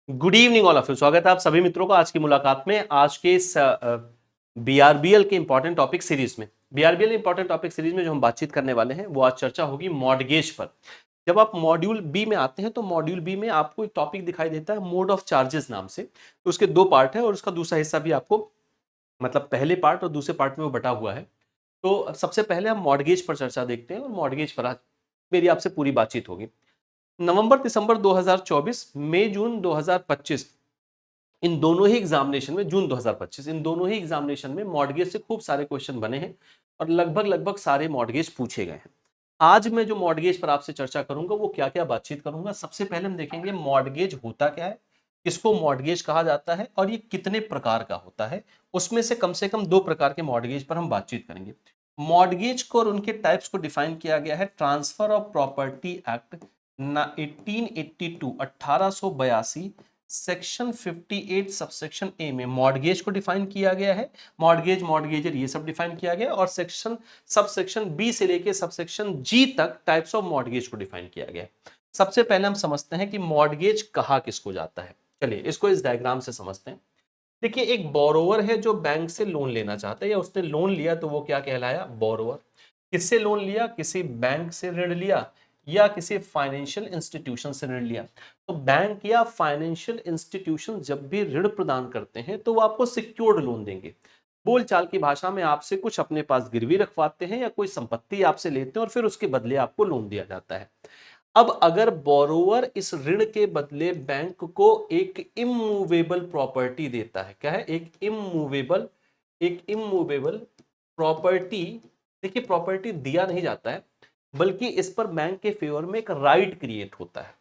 Good evening all of you. स्वागत है आप सभी मित्रों का आज की मुलाकात में। आज के इस बीआरबीएल के इंपॉर्टेंट टॉपिक सीरीज में इंपॉर्टेंट टॉपिक सीरीज में जो हम बातचीत करने वाले हैं वो आज चर्चा होगी मॉर्गेज पर। जब आप मॉड्यूल बी में आते हैं तो मॉड्यूल बी में आपको एक टॉपिक दिखाई देता है मोड ऑफ चार्जेस नाम से। तो उसके दो पार्ट है और उसका दूसरा हिस्सा भी आपको मतलब पहले पार्ट और दूसरे पार्ट में वो बटा हुआ है। तो सबसे पहले हम मॉर्गेज पर चर्चा देखते हैं और मॉर्गेज पर आज मेरी आपसे पूरी बातचीत होगी। नवंबर दिसंबर 2024, मई जून 2025, इन दोनों ही एग्जामिनेशन में जून 2025 इन दोनों ही एग्जामिनेशन में मॉर्गेज से खूब सारे क्वेश्चन बने हैं और लगभग लगभग सारे मॉर्गेज पूछे गए हैं। आज मैं जो मॉर्गेज पर आपसे चर्चा करूंगा वो क्या क्या बातचीत करूंगा। सबसे पहले हम देखेंगे मॉर्गेज होता क्या है, किसको मॉर्गेज कहा जाता है और ये कितने प्रकार का होता है। उसमें से कम दो प्रकार के मॉर्गेज पर हम बातचीत करेंगे। मॉर्गेज को और उनके टाइप्स को डिफाइन किया गया है transfer of property act 1882 1882 section 58 subsection a में मॉर्गेज को डिफाइन किया गया है। मॉर्गेज, मॉर्गेजर, ये सब डिफाइन किया गया और सेक्शन सबसेक्शन बी से लेके सबसेक्शन जी तक टाइप्स ऑफ मॉर्गेज को डिफाइन किया गया है। सबसे पहले हम समझते हैं कि मॉर्गेज कहा किसको जाता है। चलिए इसको इस डायग्राम से समझते हैं। देखिए, एक बोरोवर है जो बैंक से लोन लेना चाहता है या उसने लोन लिया तो वो क्या कहलाया? बोरोवर। किससे लोन लिया? किसी बैंक से ऋण लिया या किसी फाइनेंशियल इंस्टीट्यूशन से ऋण लिया। तो बैंक या फाइनेंशियल इंस्टीट्यूशन जब भी ऋण प्रदान करते हैं तो वो आपको सिक्योर्ड लोन देंगे। बोलचाल की भाषा में आपसे कुछ अपने पास गिरवी रखवाते हैं या कोई संपत्ति आपसे लेते हैं और फिर उसके बदले आपको लोन दिया जाता है। अब अगर बोरोवर इस ऋण के बदले बैंक को एक इमूवेबल प्रॉपर्टी देता है, क्या है? एक इमूवेबल प्रॉपर्टी। देखिए, प्रॉपर्टी दिया नहीं जाता है बल्कि इस पर बैंक के फेवर में एक राइट क्रिएट होता है।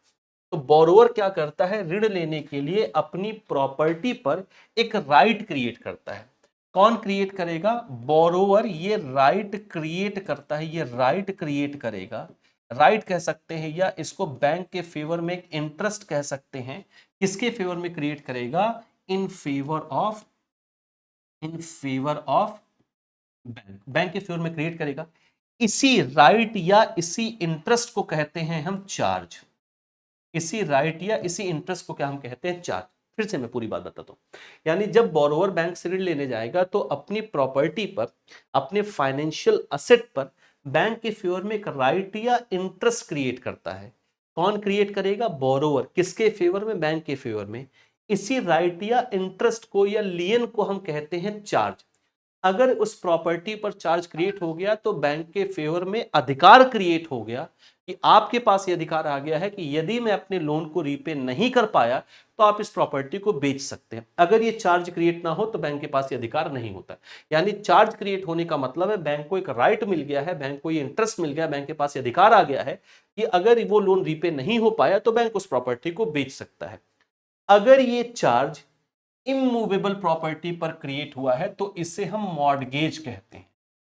तो बोरोवर क्या करता है? ऋण लेने के लिए अपनी प्रॉपर्टी पर एक राइट क्रिएट करता है। कौन क्रिएट करेगा? बोरोवर ये राइट क्रिएट करता है, ये राइट क्रिएट करेगा। राइट कह सकते हैं या इसको बैंक के फेवर में एक इंटरेस्ट कह सकते हैं। किसके फेवर में क्रिएट करेगा? In favour of bank, bank के फेवर में क्रिएट करेगा। इसी राइट या इसी इंटरेस्ट को कहते हैं हम चार्ज। इसी राइट या इसी इंटरेस्ट को क्या हम कहते हैं? चार्ज। फिर से मैं पूरी बात बताता हूं। यानी जब बोरोवर बैंक से ऋण लेने जाएगा तो अपनी प्रॉपर्टी पर, अपने फाइनेंशियल असेट पर बैंक के फेवर में एक राइट या इंटरेस्ट क्रिएट करता है। कौन क्रिएट करेगा? बोरोवर। किसके फेवर में? बैंक के फेवर में। इसी राइट या इंटरेस्ट को या लियन को हम कहते हैं चार्ज। अगर उस प्रॉपर्टी पर चार्ज क्रिएट हो गया तो बैंक के फेवर में अधिकार क्रिएट हो गया कि आपके पास ये अधिकार आ गया है कि यदि मैं अपने लोन को रीपे नहीं कर पाया तो आप इस प्रॉपर्टी को बेच सकते हैं। अगर ये चार्ज क्रिएट ना हो तो बैंक के पास ये अधिकार नहीं होता। यानी चार्ज क्रिएट होने का मतलब है बैंक को एक राइट मिल गया है, बैंक को ये इंटरेस्ट मिल गया, बैंक के पास ये अधिकार आ गया है कि अगर वो लोन रीपे नहीं हो पाया तो बैंक उस प्रॉपर्टी को बेच सकता है। अगर ये चार्ज इमूवेबल प्रॉपर्टी पर क्रिएट हुआ है तो इसे हम मॉर्गेज कहते हैं।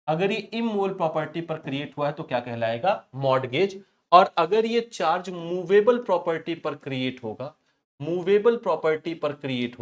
अगर ये इमूवेबल प्रॉपर्टी पर क्रिएट हुआ है तो क्या कहलाएगा? मॉर्गेज। और अगर ये चार्ज मूवेबल प्रॉपर्टी पर क्रिएट होगा, मूवेबल प्रॉपर्टी पर क्रिएट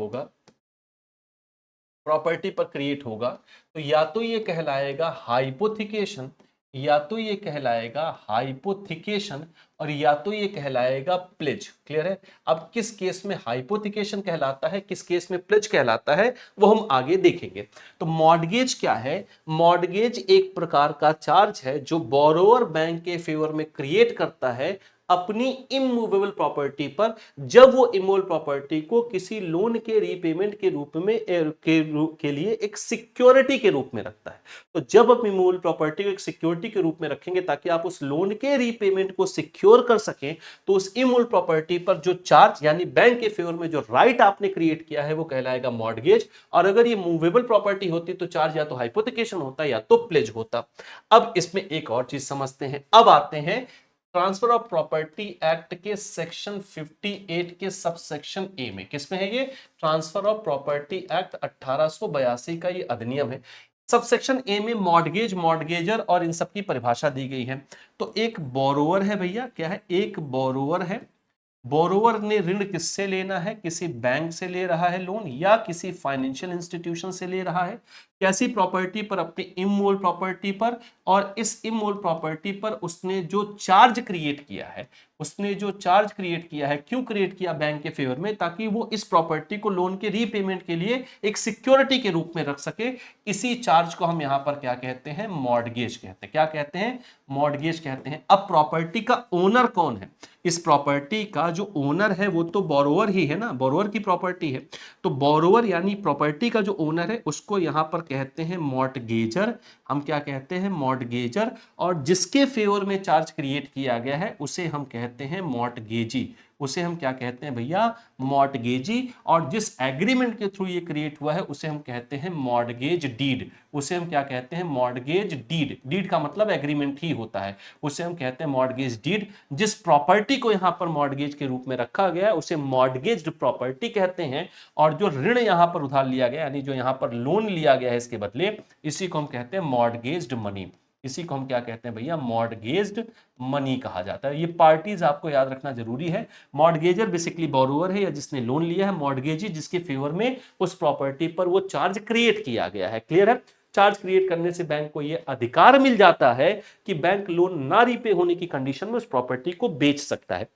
होगा तो या तो ये कहलाएगा हाइपोथिकेशन, या तो ये कहलाएगा हाइपोथिकेशन और या तो ये कहलाएगा प्लेज। क्लियर है? अब किस केस में हाइपोथिकेशन कहलाता है, किस केस में प्लेज कहलाता है, वो हम आगे देखेंगे। तो मॉर्गेज क्या है? मॉर्गेज एक प्रकार का चार्ज है जो बोरोवर बैंक के फेवर में क्रिएट करता है अपनी इमूवेबल प्रॉपर्टी पर, जब वो इमूवेबल प्रॉपर्टी को किसी लोन के रीपेमेंट के रूप में के लिए एक सिक्योरिटी के रूप में रखता है। तो जब आप इमूवेबल प्रॉपर्टी को एक सिक्योरिटी के रूप में रखेंगे ताकि आप उस लोन के रीपेमेंट को सिक्योर कर सकें, तो उस इमूवेबल प्रॉपर्टी पर जो चार्ज यानी बैंक के फेवर में जो राइट आपने क्रिएट किया है वो कहलाएगा मॉर्गेज। और अगर ये मूवेबल प्रॉपर्टी होती तो चार्ज या तो हाइपोथिकेशन होता या तो प्लेज होता। अब इसमें एक और चीज समझते हैं। अब आते हैं ट्रांसफर ऑफ प्रॉपर्टी एक्ट के सेक्शन 58 के सब सेक्शन ए में। किसमें है ये? ट्रांसफर ऑफ प्रॉपर्टी एक्ट 1882 का ये अधिनियम है। सब सेक्शन ए में मॉर्गेज, मॉर्गेजर और इन सब की परिभाषा दी गई है। तो एक बोरोवर है भैया, क्या है? एक बोरोवर है। बोरोवर ने ऋण किससे लेना है? किसी बैंक से ले रहा है लोन या किसी फाइनेंशियल इंस्टीट्यूशन से ले रहा है। कैसी प्रॉपर्टी पर? अपनी इमूवेबल प्रॉपर्टी पर। और इस इमूवेबल प्रॉपर्टी पर उसने जो चार्ज क्रिएट किया है, उसने जो चार्ज क्रिएट किया है, क्यों क्रिएट किया? बैंक के फेवर में, ताकि वो इस प्रॉपर्टी को लोन के रीपेमेंट के लिए एक सिक्योरिटी के रूप में रख सके। इसी चार्ज को हम यहां पर क्या कहते हैं? मॉर्गेज कहते हैं। क्या कहते हैं? मॉर्गेज कहते हैं। अब प्रॉपर्टी का ओनर कौन है? इस प्रॉपर्टी का जो ओनर है वो तो बोरोवर ही है ना, बोरोवर की प्रॉपर्टी है। तो बोरोवर यानी प्रॉपर्टी का जो ओनर है उसको यहां पर कहते हैं मॉर्टगेजर। हम क्या कहते हैं? मॉर्टगेजर। और जिसके फेवर में चार्ज क्रिएट किया गया है उसे हम कहते हैं मॉर्टगेजी। उसे हम क्या कहते हैं भैया? मॉर्टगेजी। और जिस एग्रीमेंट के थ्रू ये क्रिएट हुआ है उसे हम कहते हैं मॉर्टगेज डीड। उसे हम क्या कहते हैं? Mortgage deed. डीड का मतलब एग्रीमेंट ही होता है, उसे हम कहते हैं मॉर्टगेज डीड। जिस प्रॉपर्टी को यहां पर मॉर्टगेज के रूप में रखा गया है उसे मॉर्टगेज्ड प्रॉपर्टी कहते हैं। और जो ऋण यहां पर उधार लिया गया, यानी जो यहां पर लोन लिया गया है इसके बदले, इसी को हम कहते हैं मॉर्टगेज्ड मनी। इसी को हम क्या कहते हैं भैया? मॉर्टगेज्ड मनी कहा जाता है। ये पार्टीज आपको याद रखना जरूरी है। मॉर्टगेजर बेसिकली बोरोवर है या जिसने लोन लिया है, मॉर्टगेजी जिसके फेवर में उस प्रॉपर्टी पर वो चार्ज क्रिएट किया गया है। क्लियर है? चार्ज क्रिएट करने से बैंक को यह अधिकार मिल जाता है कि बैंक लोन ना रीपे होने की कंडीशन में उस प्रॉपर्टी को बेच सकता है।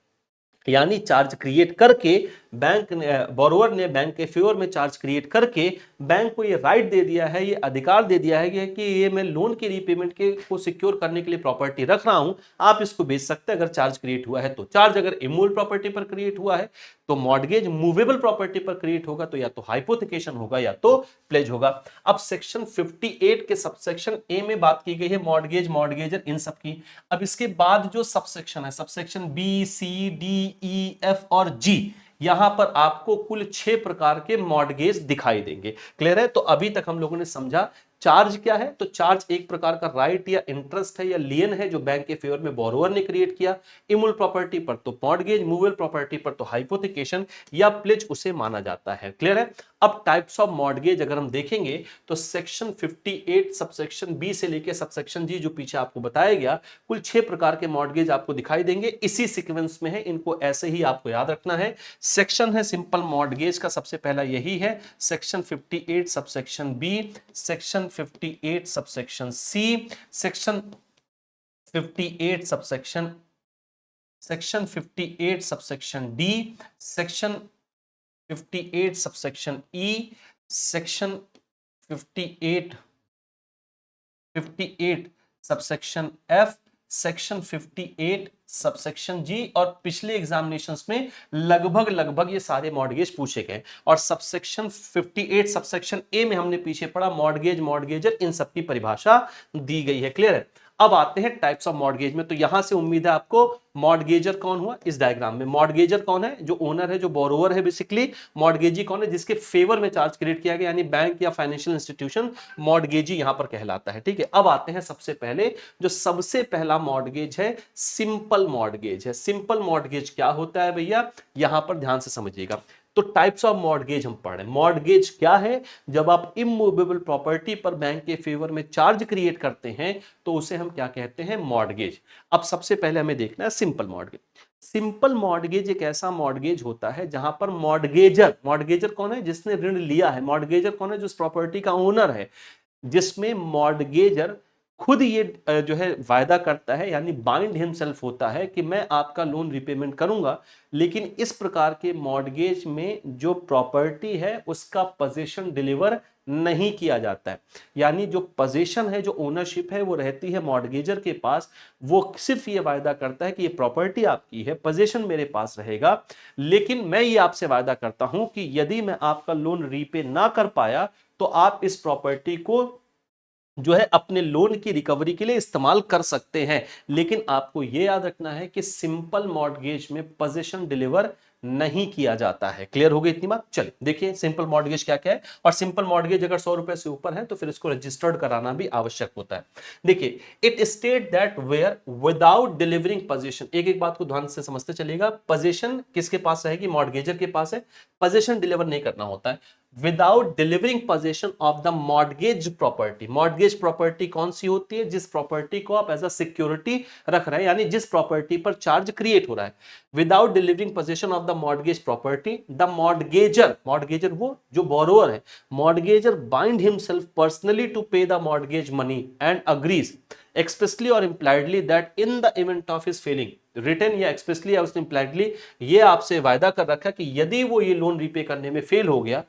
यानी चार्ज क्रिएट करके बैंक ने, बोरोवर ने बैंक के फेवर में चार्ज क्रिएट करके बैंक को ये राइट दे दिया है, ये अधिकार दे दिया है कि ये मैं लोन के रीपेमेंट के को सिक्योर करने के लिए प्रॉपर्टी रख रहा हूं, आप इसको बेच सकते हैं अगर चार्ज क्रिएट हुआ है तो। चार्ज अगर इमूवेबल प्रॉपर्टी पर क्रिएट हुआ है तो, मॉर्गेज मूवेबल प्रॉपर्टी पर क्रिएट होगा तो या तो हाइपोथिकेशन होगा या तो प्लेज होगा। अब सेक्शन 58 के सबसेक्शन ए में बात की गई है मॉर्गेज, मॉर्गेजर, इन सब की। अब इसके बाद जो सबसेक्शन है, सबसेक्शन बी, सी, डी, ई, एफ और जी, यहां पर आपको कुल 6 प्रकार के मॉर्गेज दिखाई देंगे। क्लियर है? तो अभी तक हम लोगों ने समझा चार्ज क्या है। तो चार्ज एक प्रकार का राइट या इंटरेस्ट है या लियन है जो बैंक के फेवर में बोरोवर ने क्रिएट किया। इमूवेबल प्रॉपर्टी पर तो मॉर्गेज, मूवेबल प्रॉपर्टी पर तो हाइपोथिकेशन या प्लेज उसे माना जाता है। क्लियर है? अब टाइप्स ऑफ मॉर्गेज अगर हम देखेंगे तो सेक्शन 58 सबसेक्शन बी से लेकर सबसेक्शन जी जो पीछे आपको बताया गया, कुल 6 प्रकार के मॉर्गेज आपको दिखाई देंगे। इसी सीक्वेंस में है, इनको ऐसे ही आपको याद रखना है। सेक्शन है सिंपल मॉर्गेज का, सबसे पहला यही है, section 58 subsection b, section 58 subsection c, section 58 subsection, section 58 subsection d, section 58 subsection e, section 58 subsection f, section 58 subsection g. और पिछले एग्जामिनेशंस में लगभग ये सारे मॉर्गेज पूछे गए। और सबसेक्शन 58 सबसेक्शन ए में हमने पीछे पढ़ा मॉर्गेज, मॉर्गेजर, इन सब की परिभाषा दी गई है। क्लियर है? अब आते हैं टाइप्स ऑफ मॉर्गेज में। तो यहां से उम्मीद है आपको मॉर्गेजर कौन हुआ इस डायग्राम में। मॉर्गेजर कौन है? जो ओनर है, जो बोरोवर है बेसिकली। मॉर्गेजी कौन है? जिसके फेवर में चार्ज क्रिएट किया गया, यानी बैंक या फाइनेंशियल इंस्टीट्यूशन मॉर्गेजी यहां पर कहलाता है। ठीक है? अब आते हैं सबसे पहले, जो सबसे पहला मॉर्गेज है सिंपल मॉर्गेज है। सिंपल मॉर्गेज क्या होता है भैया? यहां पर ध्यान से समझिएगा। तो टाइप्स ऑफ मॉर्गेज हम पढ़ रहे हैं। मॉर्गेज क्या है? जब आप इमूवेबल प्रॉपर्टी पर बैंक के फेवर में चार्ज क्रिएट करते हैं तो उसे हम क्या कहते हैं? मॉर्गेज। अब सबसे पहले हमें देखना है सिंपल मॉर्गेज। सिंपल मॉर्गेज एक ऐसा मॉर्गेज होता है जहां पर मॉर्गेजर, मॉर्गेजर कौन है? जिसने ऋण लिया है। मॉर्गेजर कौन है? जो प्रॉपर्टी का ओनर है। जिसमें मॉर्गेजर खुद ये जो है वायदा करता है, यानी बाइंड हिमसेल्फ होता है कि मैं आपका लोन रिपेमेंट करूंगा। लेकिन इस प्रकार के मॉर्गेज में जो प्रॉपर्टी है उसका पोजीशन डिलीवर नहीं किया जाता है। यानी जो पोजीशन है, जो ओनरशिप है, वो रहती है मॉर्गेजर के पास। वो सिर्फ ये वायदा करता है कि ये प्रॉपर्टी आपकी है, पोजीशन मेरे पास रहेगा, लेकिन मैं ये आपसे वायदा करता हूं कि यदि मैं आपका लोन रीपे ना कर पाया तो आप इस प्रॉपर्टी को जो है अपने लोन की रिकवरी के लिए इस्तेमाल कर सकते हैं। लेकिन आपको यह याद रखना है कि सिंपल मॉर्गेज में पोजीशन डिलीवर नहीं किया जाता है। क्लियर हो गई इतनी बात? चलिए देखिए सिंपल मॉर्गेज क्या क्या है। और सिंपल मॉर्गेज अगर 100 रुपए से ऊपर है तो फिर इसको रजिस्टर्ड कराना भी आवश्यक होता है। देखिए, it state that where without delivering position, एक एक बात को ध्यान से समझते चलेगा। पोजीशन किसके पास रहेगी? मॉर्गेजर के पास है। पोजीशन डिलीवर नहीं करना होता है। Without delivering possession of the mortgage property. Mortgage property कौन सी होती है? जिस प्रॉपर्टी को आप एज अ सिक्योरिटी रख रहे हैं, यानी जिस प्रॉपर्टी पर चार्ज क्रिएट हो रहा है। Without delivering possession of the mortgage property, the mortgagor, mortgagor वो जो बोरोअर है, mortgagor bind himself personally to pay the mortgage money and agrees expressly और impliedly that in the event of his failing, written या expressly या उसने impliedly ये आपसे वायदा कर रखा कि यदि वो ये लोन रीपे करने में फेल हो गया,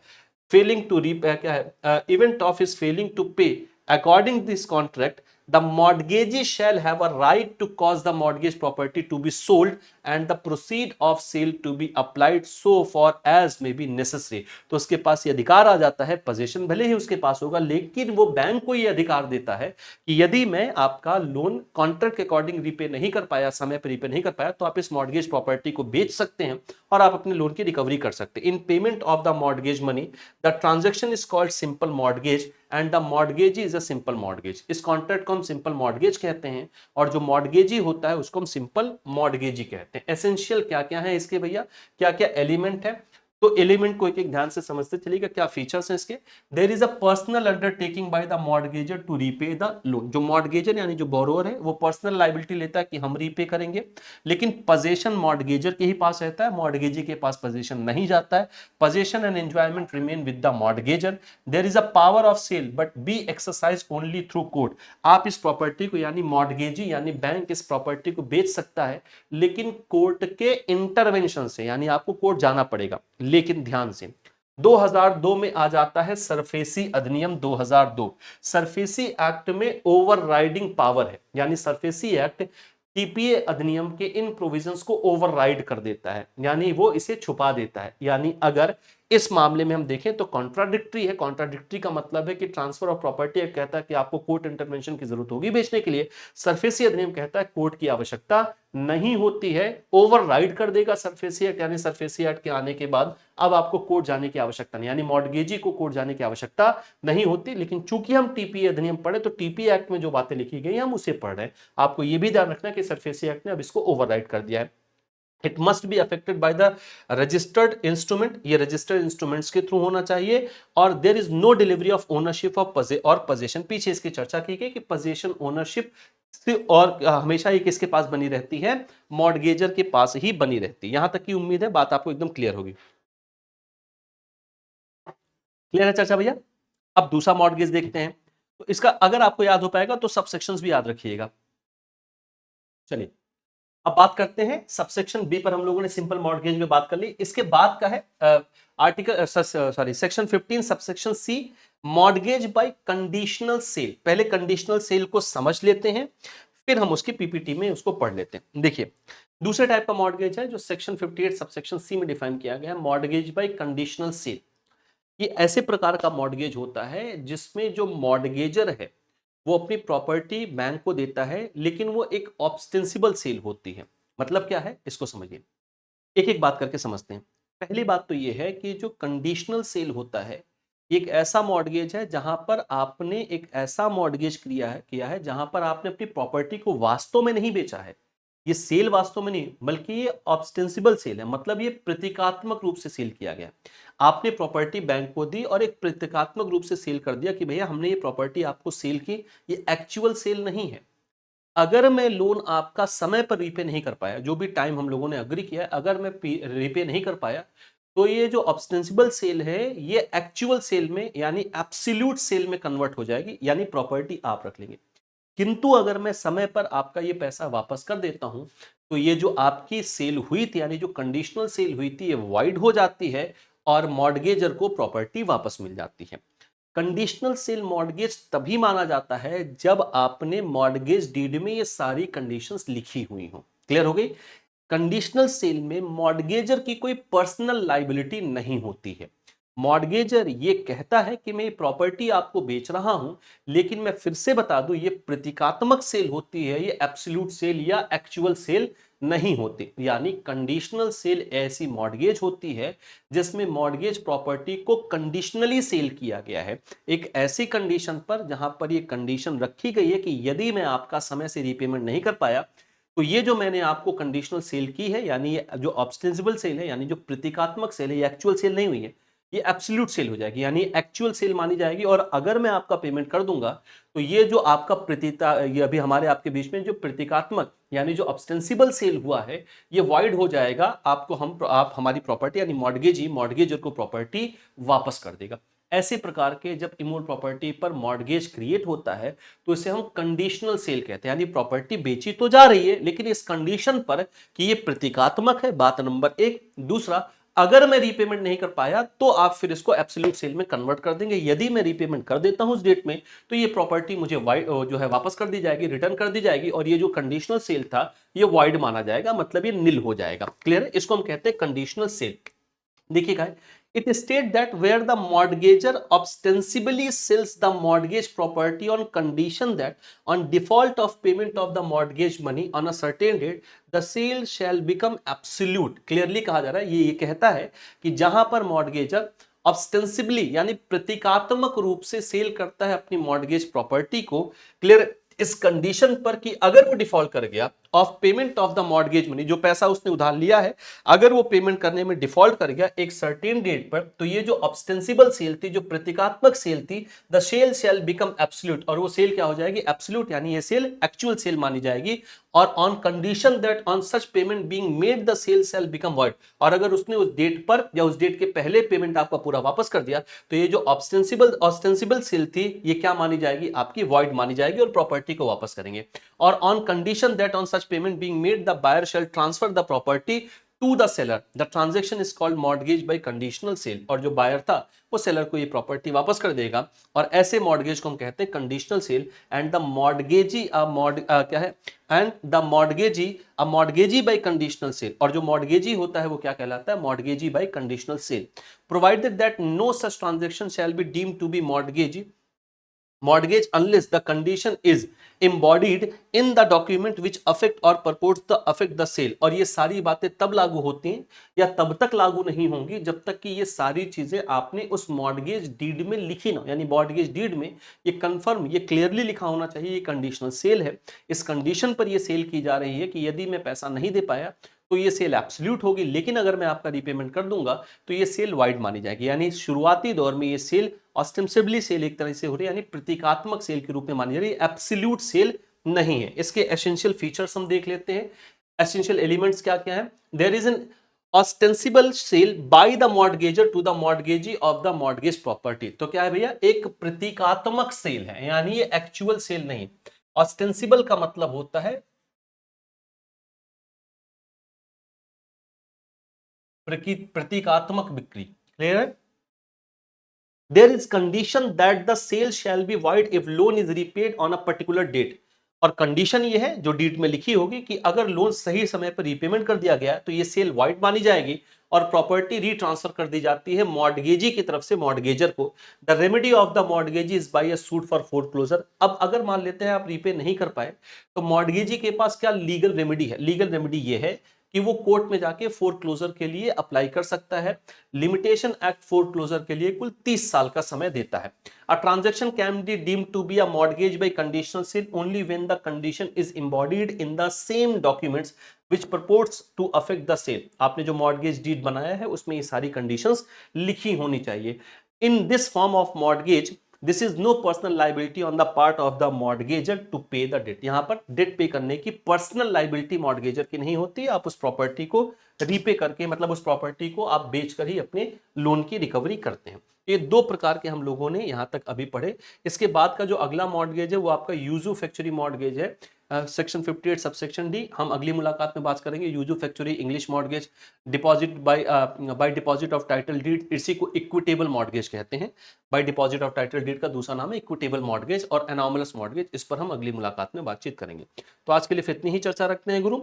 फेलिंग टू रीपे क्या है, event of his failing to pay according this contract, the mortgagee shall have a right to cause the mortgage property to be sold and the proceed of sale to be applied so far as may be necessary। तो उसके पास ये अधिकार आ जाता है, position भले ही उसके पास होगा, लेकिन वो बैंक को ये अधिकार देता है कि यदि मैं आपका लोन कॉन्ट्रैक्ट के अकॉर्डिंग रीपे नहीं कर पाया, समय पर रीपे नहीं कर पाया, तो आप इस मॉर्गेज प्रॉपर्टी को बेच सकते हैं और आप अपने लोन की रिकवरी कर सकते हैं। इन payment of the mortgage money the transaction is called simple mortgage and the mortgagee is a simple mortgage. इस कॉन्ट्रैक्ट को हम सिंपल मॉर्गेज कहते हैं और जो मॉर्गेजी होता है उसको हम सिंपल मॉर्गेजी कहते हैं। एसेंशियल क्या क्या है इसके भैया, क्या क्या एलिमेंट है, तो एलिमेंट को एक एक ध्यान से समझते चलिएगा, क्या फीचर्स हैं इसके। There is a personal undertaking by the mortgagor to repay the loan. जो मॉर्गेजर यानी जो बोरोअर है वो पर्सनल लायबिलिटी लेता है कि हम रीपे करेंगे, लेकिन पोजेशन मॉर्गेजर के ही पास रहता है, मॉर्गेजी के पास पोजेशन नहीं जाता है। Possession and enjoyment remain with the mortgagor. There is a power of sale but be exercise only through court. आप इस प्रॉपर्टी को यानी मॉर्गेजी यानी बैंक इस प्रॉपर्टी को बेच सकता है, लेकिन कोर्ट के इंटरवेंशन से, यानी आपको कोर्ट जाना पड़ेगा। लेकिन ध्यान से 2002 में आ जाता है सरफेसी अधिनियम 2002। सरफेसी एक्ट में ओवरराइडिंग पावर है, यानी सरफेसी एक्ट टीपीए अधिनियम के इन प्रोविजंस को ओवरराइड कर देता है, यानी वो इसे छुपा देता है। यानी अगर इस मामले में हम देखें तो कॉन्ट्राडिक्टरी है। कॉन्ट्राडिक्टरी का मतलब है कि ट्रांसफर ऑफ प्रॉपर्टी एक्ट कहता है कि आपको कोर्ट इंटरवेंशन की जरूरत होगी बेचने के लिए, सरफेसी अधिनियम कहता है कोर्ट की आवश्यकता नहीं होती है, ओवरराइड कर देगा सरफेसी एक्ट। यानी सरफेसी एक्ट के आने के बाद अब आपको कोर्ट जाने की आवश्यकता नहीं, यानी मॉर्गेजी को कोर्ट जाने की आवश्यकता नहीं होती। लेकिन चूंकि हम टीपीए अधिनियम पढ़े तो टीपीए एक्ट में जो बातें लिखी गई हम उसे पढ़ रहे हैं। आपको यह भी ध्यान रखना कि सरफेसी एक्ट ने अब इसको ओवरराइड कर दिया है। It must be affected by the registered instrument, ये रजिस्टर्ड इंस्ट्रूमेंट्स के थ्रू होना चाहिए। और there is no delivery of ownership of और पोजेशन। पीछे इसकी चर्चा की गई कि पोजेशन ओनरशिप और हमेशा ये किसके पास बनी रहती है, मॉर्गेजर के पास ही बनी रहती है। यहां तक की उम्मीद है बात आपको एकदम क्लियर होगी। क्लियर है चर्चा भैया? अब दूसरा मॉर्गेज देखते हैं, तो इसका अगर आपको याद हो पाएगा तो सब सेक्शंस भी याद रखिएगा। चलिए अब बात करते हैं सबसेक्शन बी पर। हम लोगों ने सिंपल मॉर्गेज में बात कर ली। इसके बाद का है article sorry section 15 subsection C, mortgage by conditional sale. पहले कंडीशनल सेल को समझ लेते हैं, फिर हम उसकी पीपीटी में उसको पढ़ लेते हैं। देखिए दूसरे टाइप का मॉर्गेज है जो सेक्शन 58 सबसेक्शन सी में डिफाइन किया गया है, मॉर्गेज बाय कंडीशनल सेल। ये ऐसे प्रकार का मॉर्गेज होता है जिसमें जो मॉर्गेजर है वो अपनी प्रॉपर्टी बैंक को देता है, लेकिन वो एक ऑब्स्टेंसिबल सेल होती है। मतलब क्या है इसको समझिए, एक एक बात करके समझते हैं। पहली बात तो ये है कि जो कंडीशनल सेल होता है ये एक ऐसा मॉर्गेज है जहां पर आपने एक ऐसा मॉर्गेज किया है जहां पर आपने अपनी प्रॉपर्टी को वास्तव में नहीं बेचा है। ये सेल वास्तव में नहीं बल्कि ये ऑब्स्टेंसिबल सेल है, मतलब ये प्रतीकात्मक रूप से सेल किया गया। आपने प्रॉपर्टी बैंक को दी और एक प्रतीकात्मक रूप से सेल कर दिया कि भैया हमने ये प्रॉपर्टी आपको सेल की, ये एक्चुअल सेल नहीं है। अगर मैं लोन आपका समय पर रीपे नहीं कर पाया, जो भी टाइम हम लोगों ने अग्री किया है, अगर मैं रीपे नहीं कर पाया, तो ये जो ऑब्स्टेंसिबल सेल है ये एक्चुअल सेल में यानी एब्सोल्यूट सेल में कन्वर्ट हो जाएगी, यानी प्रॉपर्टी आप रख लेंगे। किंतु अगर मैं समय पर आपका ये पैसा वापस कर देता हूं तो ये जो आपकी सेल हुई थी यानी जो कंडीशनल सेल हुई थी ये वाइड हो जाती है और मॉर्गेजर को प्रॉपर्टी वापस मिल जाती है। कंडीशनल सेल मॉर्गेज तभी माना जाता है जब आपने मॉर्गेज डीड में ये सारी कंडीशंस लिखी हुई हो। क्लियर हो गई? कंडीशनल सेल में मॉर्गेजर की कोई पर्सनल लाइबिलिटी नहीं होती है। मॉर्गेजर ये कहता है कि मैं ये प्रॉपर्टी आपको बेच रहा हूं, लेकिन मैं फिर से बता दूं ये प्रतीकात्मक सेल होती है, ये एब्सोल्यूट सेल या एक्चुअल सेल नहीं होती। यानी कंडीशनल सेल ऐसी मॉर्गेज होती है जिसमें मॉर्गेज प्रॉपर्टी को कंडीशनली सेल किया गया है, एक ऐसी कंडीशन पर जहां पर ये कंडीशन रखी गई है कि यदि मैं आपका समय से रीपेमेंट नहीं कर पाया तो ये जो मैंने आपको कंडीशनल सेल की है, यानी ये जो ऑब्स्टेंसिबल सेल है, यानी जो प्रतीकात्मक सेल है, ये एक्चुअल सेल नहीं हुई है, ये एब्सोल्यूट सेल हो जाएगी, यानी एक्चुअल सेल मानी जाएगी। और अगर मैं आपका पेमेंट कर दूंगा तो ये जो आपका ये अभी हमारे आपके बीच में जो प्रतीकात्मक यानी जो ऑब्स्टेंसिबल सेल हुआ है ये वॉइड हो जाएगा। आपको आप हमारी प्रॉपर्टी यानी मॉर्गेजर को प्रॉपर्टी वापस कर देगा। ऐसे प्रकार के जब इमूवेबल प्रॉपर्टी पर मॉर्गेज क्रिएट होता है तो इसे हम कंडीशनल सेल कहते हैं, यानी प्रॉपर्टी बेची तो जा रही है लेकिन इस कंडीशन पर कि ये प्रतीकात्मक है, बात नंबर एक। दूसरा, अगर मैं रीपेमेंट नहीं कर पाया तो आप फिर इसको एब्सोल्यूट सेल में कन्वर्ट कर देंगे। यदि मैं रीपेमेंट कर देता हूं उस डेट में तो ये प्रॉपर्टी मुझे जो है वापस कर दी जाएगी, रिटर्न कर दी जाएगी, और ये जो कंडीशनल सेल था ये वॉइड माना जाएगा, मतलब ये निल हो जाएगा। क्लियर है? इसको हम कहते हैं कंडीशनल सेल। देखिएगा, it state that where the mortgager ostensibly sells the mortgage property on condition that on default of payment of the mortgage money on a certain date the sale shall become absolute। Clearly कहा जा रहा है, ये कहता है कि जहां पर मॉर्गेजर ऑब्स्टेंसिबली यानी प्रतीकात्मक रूप से सेल करता है अपनी मॉर्गेज प्रॉपर्टी को, क्लियर, इस कंडीशन पर कि अगर वो डिफॉल्ट कर गया of payment of the mortgage money, जो पैसा उसने उधार लिया है अगर वो पेमेंट करने में डिफॉल्ट कर गया एक सर्टेन डेट पर, तो ये जो ऑब्स्टेंसिबल सेल थी, जो प्रतीकात्मक सेल थी, the sale shall become absolute, और वो सेल क्या हो जाएगी? एब्सोल्यूट, यानी ये सेल एक्चुअल सेल मानी जाएगी। और on condition that on such payment being made the sale shall become void, और अगर उसने उस डेट पर या उस डेट के पहले पेमेंट आपका पूरा वापस कर दिया तो ये जो ऑब्स्टेंसिबल सेल थी ये क्या मानी जाएगी? आपकी वॉइड मानी जाएगी और प्रॉपर्टी को वापस करेंगे। और on condition that on such payment being made the buyer shall transfer the property to the seller, the transaction is called mortgage by conditional sale, और जो बायर था वो सेलर को ये प्रॉपर्टी वापस कर देगा, और ऐसे मॉर्गेज को हम कहते हैं conditional sale. And the mortgagee क्या है? And the mortgagee by conditional sale, और जो मॉर्गेजी होता है वो क्या कहलाता है? Mortgagee by conditional sale. Provided that no such transaction shall be deemed to be mortgage unless the condition is embodied in the document which affect or purports the affect the sale। और ये सारी बातें तब लागू होती हैं या तब तक लागू नहीं होंगी जब तक कि ये सारी चीजें आपने उस मॉर्गेज डीड में लिखी ना, यानी मॉर्गेज डीड में ये कंफर्म, ये क्लियरली लिखा होना चाहिए ये कंडीशनल सेल है। इस कंडीशन पर ये सेल की जा रही है कि यदि मैं पैसा नहीं दे पाया तो ये सेल एब्सोल्यूट होगी, लेकिन अगर मैं आपका रीपेमेंट कर दूंगा तो ये सेल वाइड मानी जाएगी। यानी शुरुआती दौर में ये सेल ऑस्टेंसिबली सेल एक तरह से हो रही है, यानी प्रतीकात्मक सेल के रूप में मानी जा रही है, एब्सोल्यूट सेल नहीं है। इसके एसेंशियल फीचर्स हम देख लेते हैं। एसेंशियल एलिमेंट्स क्या क्या है? There is an ostensible sale by the mortgagor to the mortgagee of the mortgage property. तो क्या है भैया? एक प्रतीकात्मक सेल है, यानी ये एक्चुअल सेल नहीं। ऑस्टेंसिबल का मतलब होता है प्रतीकात्मक बिक्री। क्लियर है? There is condition that the sale shall be void if loan is repaid on a particular date। और कंडीशन ये है जो डीड में लिखी होगी कि अगर लोन सही समय पर रीपेमेंट कर दिया गया तो ये सेल वाइड मानी जाएगी और प्रॉपर्टी रीट्रांसफर कर दी जाती है मॉर्गेजी की तरफ से मॉर्गेजर को। The remedy of the mortgagee is by a suit for foreclosure. अब अगर मान लेते हैं आप रीपे नहीं कर पाए तो मॉर्गेजी के पास क्या लीगल रेमेडी है? लीगल रेमेडी ये है कि वो कोर्ट में जाके फोरक्लोजर के लिए अप्लाई कर सकता है। लिमिटेशन एक्ट फोरक्लोजर के लिए कुल 30 साल का समय देता है। A transaction can be deemed to be a mortgage by conditional sale only when the condition is embodied in the same documents which purports to affect the sale. आपने जो मॉर्गेज डीड बनाया है उसमें ये सारी कंडीशंस लिखी होनी चाहिए। In this form of mortgage this is no personal liability on the part of the mortgagor to pay the debt. यहां पर डेट पे करने की पर्सनल लाइबिलिटी मॉर्गेजर की नहीं होती। आप उस प्रॉपर्टी को रीपे करके, मतलब उस प्रॉपर्टी को आप बेचकर ही अपने लोन की रिकवरी करते हैं। ये दो प्रकार के हम लोगों ने यहां तक अभी पढ़े। इसके बाद का जो अगला मॉर्गेज है वो आपका यूजुफैक्चरी मॉर्गेज है। Section 58 subsection D. हम अगली मुलाकात में बात करेंगे usufructuary English mortgage, deposit by deposit of title deed, इसी को इक्विटेबल मॉर्गेज कहते हैं। By deposit of title deed का दूसरा नाम है इक्विटेबल मॉर्गेज और एनॉमलस मॉर्गेज। इस पर हम अगली मुलाकात में बातचीत करेंगे। तो आज के लिए इतनी ही चर्चा रखते हैं गुरु।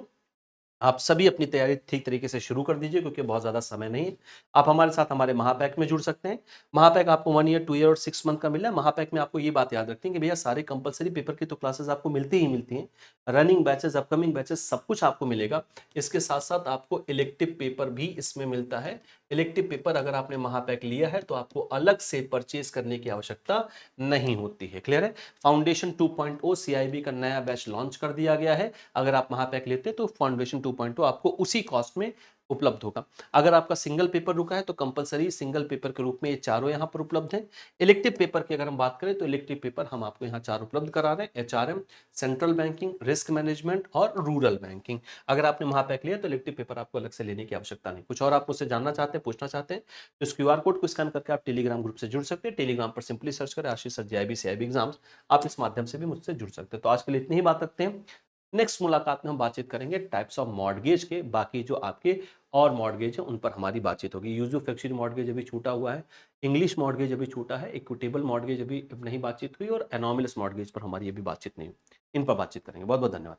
आप सभी अपनी तैयारी ठीक तरीके से शुरू कर दीजिए क्योंकि बहुत ज़्यादा समय नहीं है। आप हमारे साथ हमारे महापैक में जुड़ सकते हैं। महापैक आपको 1 ईयर 2 ईयर और 6 मंथ का मिला है। महापैक में आपको ये बात याद रखनी है कि भैया सारे कंपलसरी पेपर की तो क्लासेस आपको मिलती ही मिलती हैं। रनिंग बैचेस, अपकमिंग बैचेस, सब कुछ आपको मिलेगा। इसके साथ साथ आपको इलेक्टिव पेपर भी इसमें मिलता है। इलेक्टिव पेपर अगर आपने महापैक लिया है तो आपको अलग से परचेज करने की आवश्यकता नहीं होती है। क्लियर है? फाउंडेशन 2.0 सीआईबी का नया बैच लॉन्च कर दिया गया है। अगर आप महापैक लेते हैं तो फाउंडेशन 2.0 आपको उसी कॉस्ट में उपलब्ध होगा। अगर आपका सिंगल पेपर रुका है तो कंपलसरी सिंगल पेपर के रूप में ये चारों यहाँ पर उपलब्ध हैं। इलेक्टिव पेपर की अगर हम बात करें तो इलेक्टिव पेपर हम आपको यहाँ 4 उपलब्ध करा रहे हैं, HRM, central banking, risk management और रूरल बैंकिंग। अगर आपने महापैक लिया तो इलेक्टिव पेपर आपको अलग से लेने की आवश्यकता नहीं। कुछ और आप मुझसे जानना चाहते हैं, पूछना चाहते हैं तो इस क्यूआर कोड को स्कैन करके आप टेलीग्राम ग्रुप से जुड़ सकते हैं। टेलीग्राम पर सिंपली सर्च करें आशीष सर जेआईबी सीआईबी एग्जाम्स, आप इस माध्यम से भी मुझसे जुड़ सकते हैं। तो आज के लिए इतनी ही बात रखते हैं। नेक्स्ट मुलाकात में हम बातचीत करेंगे टाइप्स ऑफ मॉर्गेज के, बाकी जो आपके और मॉर्गेज है उन पर हमारी बातचीत होगी। यूजू फ्लेक्सिबल मॉर्गेज अभी छूटा हुआ है, इंग्लिश मॉर्गेज अभी छूटा है, इक्विटेबल मॉर्गेज अभी नहीं बातचीत हुई और एनोमिलस मॉर्गेज पर हमारी अभी बातचीत नहीं हुई। इन पर बातचीत करेंगे। बहुत बहुत धन्यवाद।